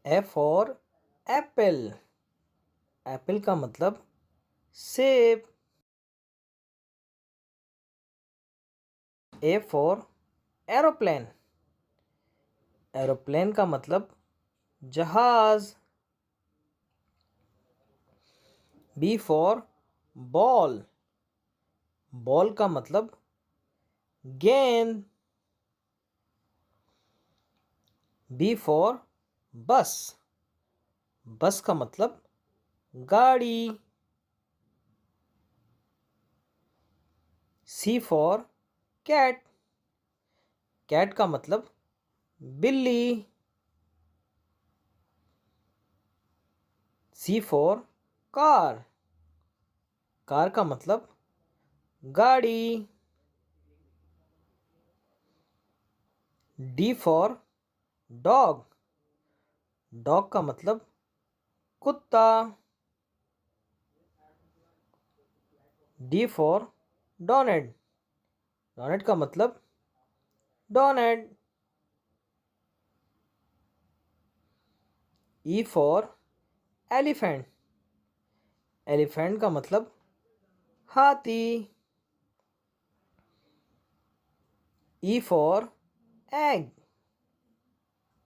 A for Apple. Apple का मतलब सेब। A for aeroplane. एरोप्लेन का मतलब जहाज। B for ball. बॉल का मतलब गेंद। बी फॉर बस। बस का मतलब गाड़ी। सी फॉर कैट। कैट का मतलब बिल्ली। सी फॉर कार। कार का मतलब गाड़ी। D for dog. डॉग का मतलब कुत्ता। D for donate. डोनेट का मतलब donate. E for elephant. Elephant का मतलब हाथी। E for egg.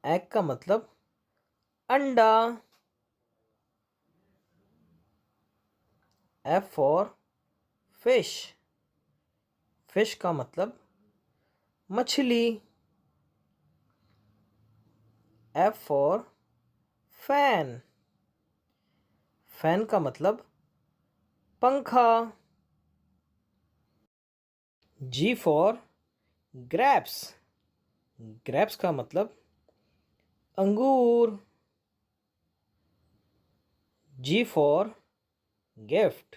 एग का मतलब अंडा। F for fish. फिश का मतलब मछली। F for fan. फैन का मतलब पंखा। जी फॉर ग्रेप्स। ग्रेप्स का मतलब अंगूर। जी फॉर गिफ्ट।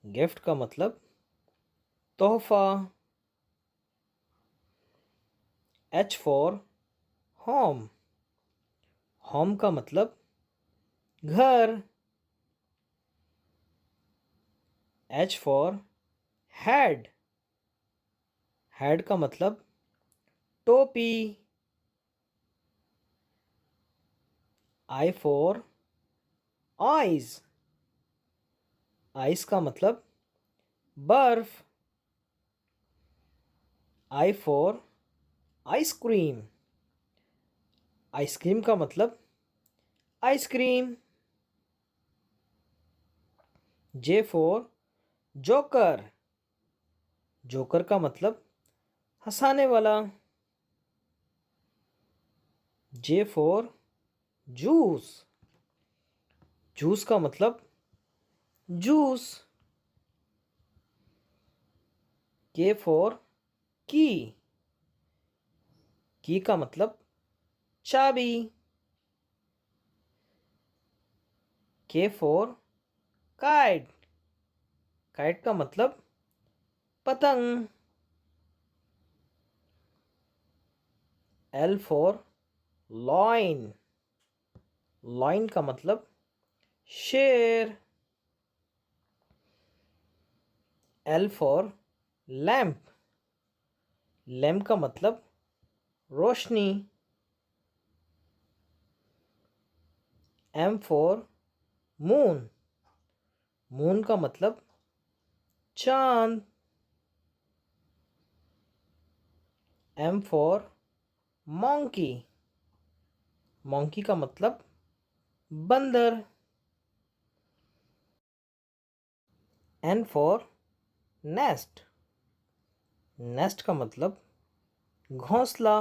गिफ्ट का मतलब तोहफा। H for home. होम का मतलब घर। H for head. हेड का मतलब टोपी। I for eyes. आइस का मतलब बर्फ। I for ice cream. आइसक्रीम का मतलब ice cream. J for joker. Joker का मतलब हंसाने वाला। J for juice. जूस का मतलब जूस। के फॉर की। की का मतलब चाबी। के फॉर काइट। काइट का मतलब पतंग। L for lion. लॉइन का मतलब शेर। L for lamp. लैम्प का मतलब रोशनी। M for moon. मून का मतलब चांद। M for monkey. मॉन्की का मतलब बंदर। N for nest. नेस्ट का मतलब घोंसला।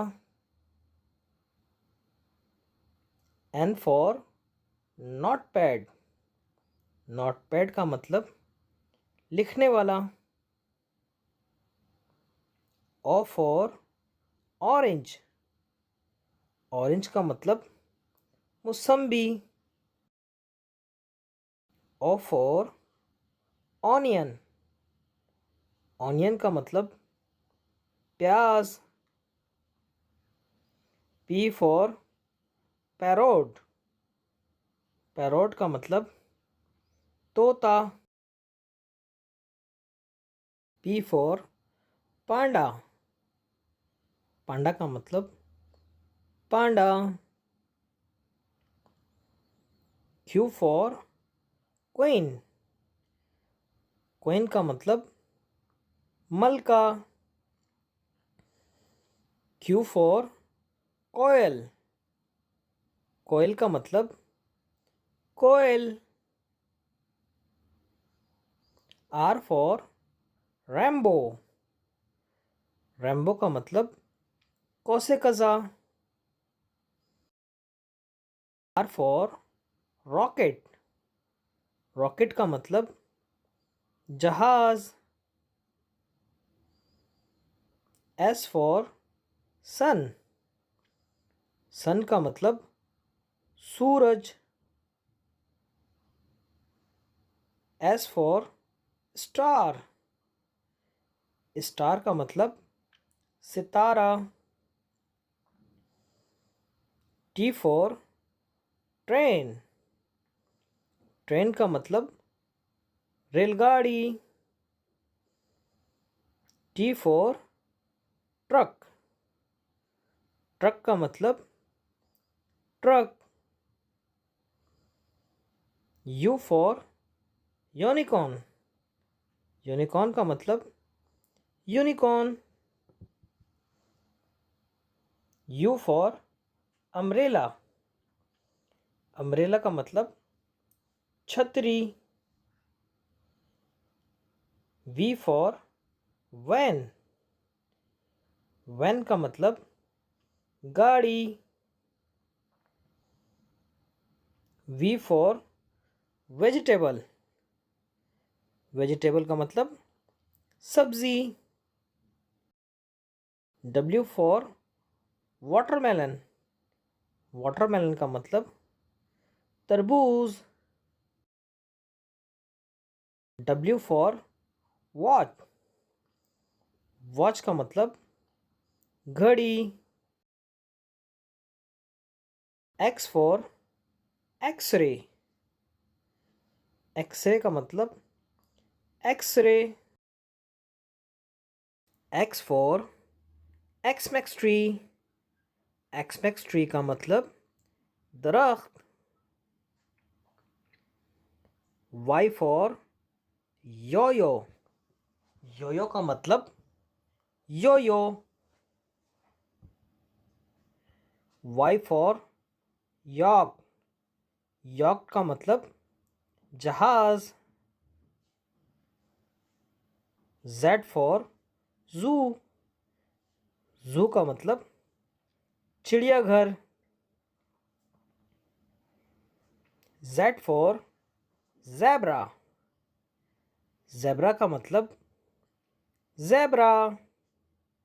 N for notepad. नोटपैड का मतलब लिखने वाला। O for orange. ऑरेंज का मतलब मौसम्बी। O for onion. ऑनियन का मतलब प्याज। P for parrot. पैरोट का मतलब तोता। पी फॉर पांडा। पांडा का मतलब पांडा। Q for queen. क्वीन का मतलब मलका. Q for कोयल. कोयल का मतलब कोयल. R for Rambo. रैम्बो का मतलब कौसे कज़ा. R for rocket. रॉकेट का मतलब जहाज. S for सन. सन का मतलब सूरज. S for star. स्टार का मतलब सितारा. T for train. ट्रेन का मतलब रेलगाड़ी. T for truck. ट्रक का मतलब truck. U for unicorn. Unicorn का मतलब unicorn. U for umbrella. Umbrella का मतलब छतरी. V for van. वैन का मतलब गाड़ी. V for vegetable. वेजिटेबल का मतलब सब्जी. W for watermelon. वाटरमेलन का मतलब तरबूज. W for watch. वॉच का मतलब घड़ी. X for x ray. एक्सरे का मतलब X ray. X for Xmas tree. Xmas tree का मतलब दरख्त. Y for yoyo. योयो का मतलब yoyo. Y for yak. Yak का मतलब जहाज. Z for जू. जू का मतलब चिड़ियाघर. Z for zebra. ज़ेब्रा का मतलब ज़ेब्रा.